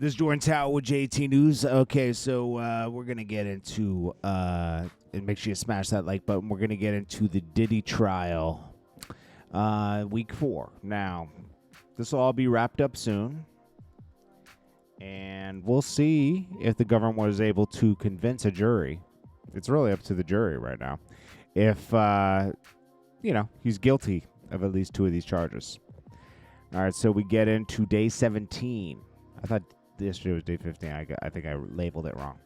This is JordanTower with JT News. Okay, so we're going to get into, and make sure you smash that like button. We're going to get into the Diddy Trial, week 4. Now, this will all be wrapped up soon, and we'll see if the government was able to convince a jury. It's really up to the jury right now. If, he's guilty of at least 2 of these charges. All right, so we get into day 17. I thought yesterday was day 15. I think I labeled it wrong.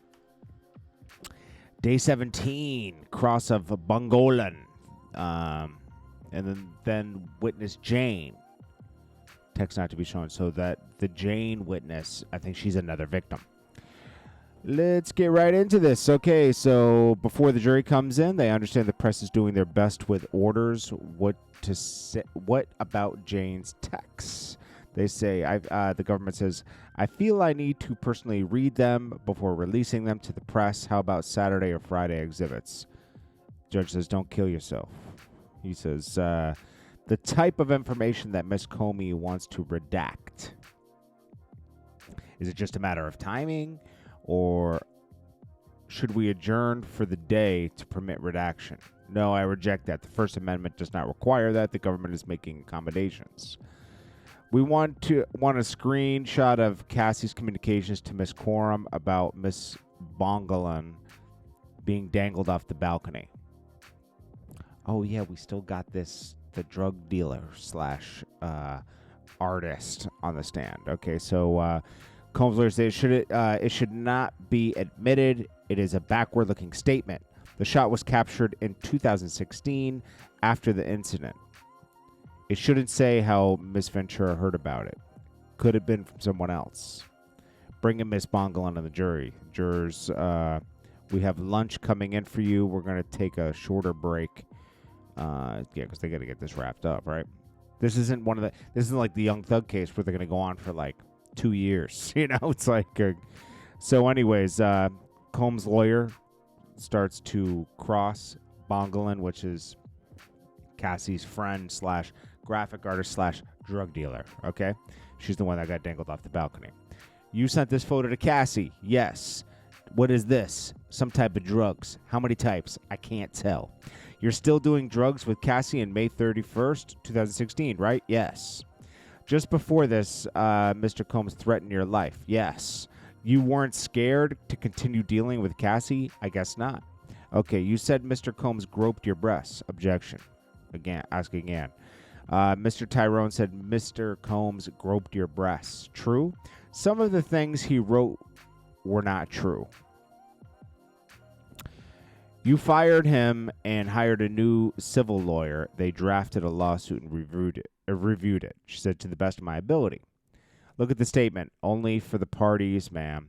Day 17, cross of Bongolan. And then witness Jane. Text not to be shown. So that the Jane witness, I think she's another victim. Let's get right into this. Okay, so before the jury comes in, they understand the press is doing their best with orders. What about Jane's texts? They say, the government says, I feel I need to personally read them before releasing them to the press. How about Saturday or Friday exhibits? Judge says, don't kill yourself. He says, the type of information that Miss Comey wants to redact. Is it just a matter of timing? Or should we adjourn for the day to permit redaction? No, I reject that. The First Amendment does not require that. The government is making accommodations. We want a screenshot of Cassie's communications to Miss Quorum about Miss Bongolan being dangled off the balcony. Oh, yeah, we still got the drug dealer / artist on the stand. Okay, so Combs lawyer says it should not be admitted. It is a backward-looking statement. The shot was captured in 2016 after the incident. It shouldn't say how Miss Ventura heard about it. Could have been from someone else. Bring in Miss Bongolan on the jury. Jurors, we have lunch coming in for you. We're going to take a shorter break. Because they got to get this wrapped up, right? This isn't like the Young Thug case where they're going to go on for like 2 years. It's like... So anyways, Combs' lawyer starts to cross Bongolan, which is Cassie's friend / graphic artist / drug dealer. Okay, she's the one that got dangled off the balcony. You sent this photo to Cassie. Yes. What is this? Some type of drugs. How many types? I can't tell. You're still doing drugs with Cassie on May 31st, 2016, right? Yes. Just before this, Mr. Combs threatened your life. Yes. You weren't scared to continue dealing with Cassie? I guess not. Okay, you said Mr. Combs groped your breasts. Objection. Again, ask again. Mr. Tyrone said Mr. Combs groped your breasts. True? Some of the things he wrote were not true. You fired him and hired a new civil lawyer. They drafted a lawsuit and reviewed it. She said, to the best of my ability. Look at the statement. Only for the parties, ma'am.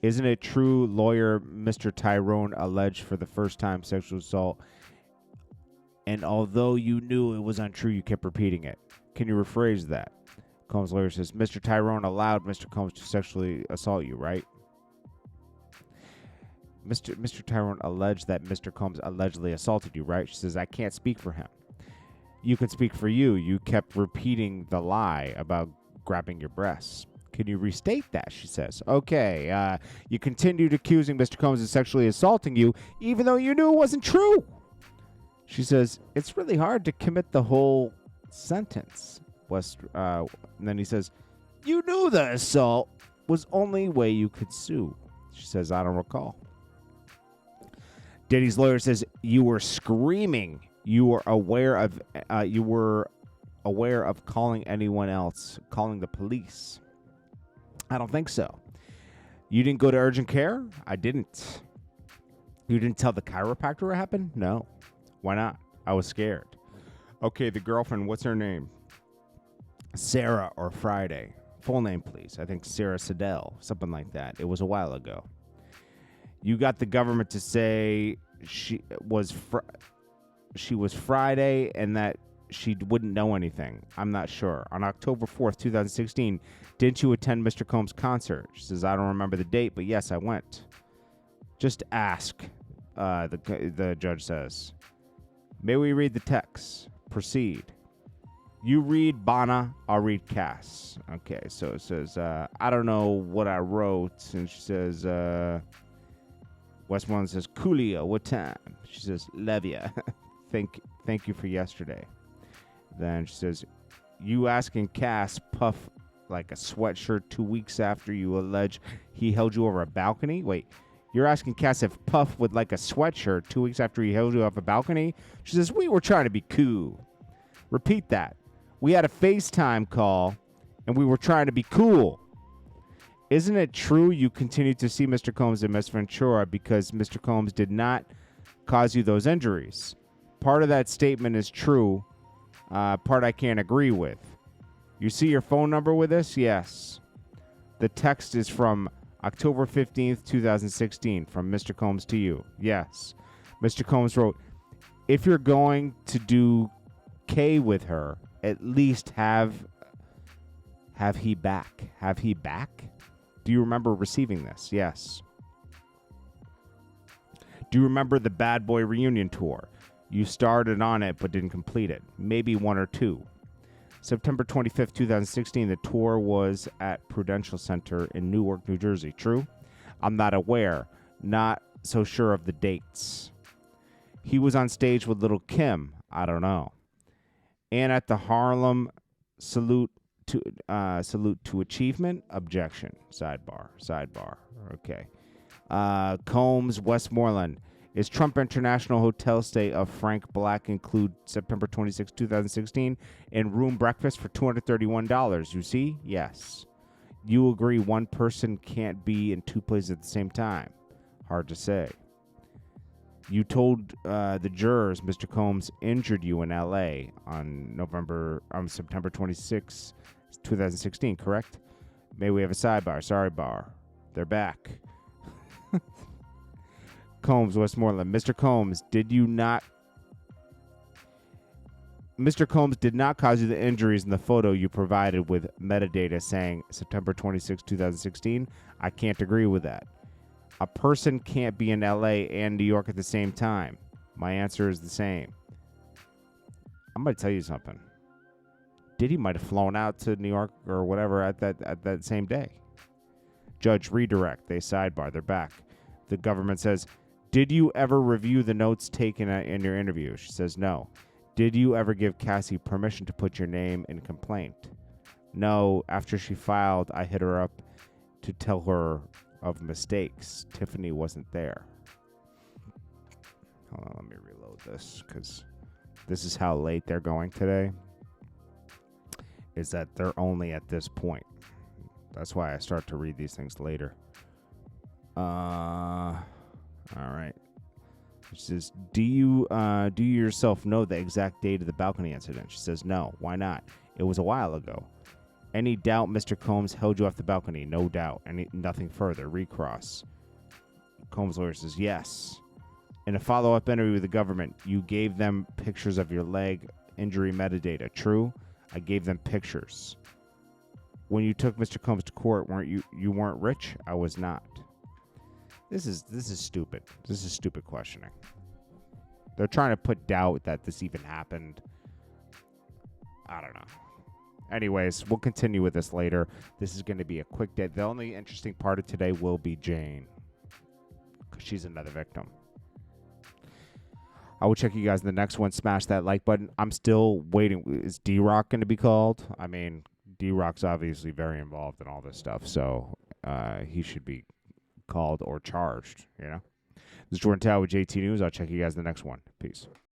Isn't it true lawyer Mr. Tyrone alleged for the first time sexual assault? And although you knew it was untrue, you kept repeating it. Can you rephrase that? Combs' lawyer says, Mr. Tyrone allowed Mr. Combs to sexually assault you, right? Mr. Tyrone alleged that Mr. Combs allegedly assaulted you, right? She says, I can't speak for him. You can speak for you. You kept repeating the lie about grabbing your breasts. Can you restate that? She says, okay. You continued accusing Mr. Combs of sexually assaulting you, even though you knew it wasn't true. She says, it's really hard to commit the whole sentence. And then he says, you knew the assault was only way you could sue. She says, I don't recall. Diddy's lawyer says, you were screaming. You were aware of calling anyone else, calling the police. I don't think so. You didn't go to urgent care? I didn't. You didn't tell the chiropractor what happened? No. Why not? I was scared. Okay, the girlfriend, what's her name? Sarah or Friday. Full name, please. I think Sarah Siddell, something like that. It was a while ago. You got the government to say she was Friday and that she wouldn't know anything. I'm not sure. On October 4th, 2016, didn't you attend Mr. Combs' concert? She says, I don't remember the date, but yes, I went. Just ask, the judge says. May we read the text? Proceed. You read Bana, I'll read Cass. Okay, so it says, I don't know what I wrote. And she says, Westmoreland says, Coolio, what time? She says, Levia. Thank you for yesterday. Then she says, you asking Cass Puff like a sweatshirt 2 weeks after you allege he held you over a balcony? Wait, you're asking Cass if Puff would like a sweatshirt 2 weeks after he held you off a balcony? She says, we were trying to be cool. Repeat that. We had a FaceTime call, and we were trying to be cool. Isn't it true you continued to see Mr. Combs and Miss Ventura because Mr. Combs did not cause you those injuries? Part of that statement is true. Part I can't agree with. You see your phone number with this? Yes. The text is from October 15th, 2016, from Mr. Combs to you. Yes. Mr. Combs wrote, if you're going to do K with her, at least have he back. Have he back? Do you remember receiving this? Yes. Do you remember the Bad Boy reunion tour? You started on it but didn't complete it. Maybe one or two. September 25th, 2016, the tour was at Prudential Center in Newark, New Jersey. True? I'm not aware. Not so sure of the dates. He was on stage with Little Kim. I don't know. And at the Harlem Salute to Achievement? Objection. Sidebar. Okay. Combs, Westmoreland. Is Trump International Hotel stay of Frank Black include September 26, 2016 and room breakfast for $231? You see? Yes. You agree one person can't be in two places at the same time? Hard to say. You told the jurors Mr. Combs injured you in L.A. on September 26, 2016, correct? May we have a sidebar? Sorry, bar. They're back. Combs, Westmoreland. Mr. Combs did not cause you the injuries in the photo you provided with metadata saying September 26, 2016. I can't agree with that. A person can't be in LA and New York at the same time. My answer is the same. I'm going to tell you something. Diddy might have flown out to New York or whatever at that same day. Judge, redirect. They sidebar. They're back. The government says, did you ever review the notes taken in your interview? She says, no. Did you ever give Cassie permission to put your name in complaint? No. After she filed, I hit her up to tell her of mistakes. Tiffany wasn't there. Hold on, let me reload this because this is how late they're going today. Is that they're only at this point. That's why I start to read these things later. All right. She says, do you yourself know the exact date of the balcony incident? She says, no. Why not? It was a while ago. Any doubt Mr. Combs held you off the balcony? No doubt. Nothing further. Recross. Combs' lawyer says, yes. In a follow-up interview with the government, you gave them pictures of your leg injury metadata. True? I gave them pictures. When you took Mr. Combs to court, you weren't rich? I was not. This is stupid. This is stupid questioning. They're trying to put doubt that this even happened. I don't know. Anyways, we'll continue with this later. This is going to be a quick day. The only interesting part of today will be Jane, because she's another victim. I will check you guys in the next one. Smash that like button. I'm still waiting. Is D-ROC going to be called? I mean, D-ROC's obviously very involved in all this stuff, so he should be called or charged, you know? This is Jordan Tower with JT News. I'll check you guys in the next one. Peace.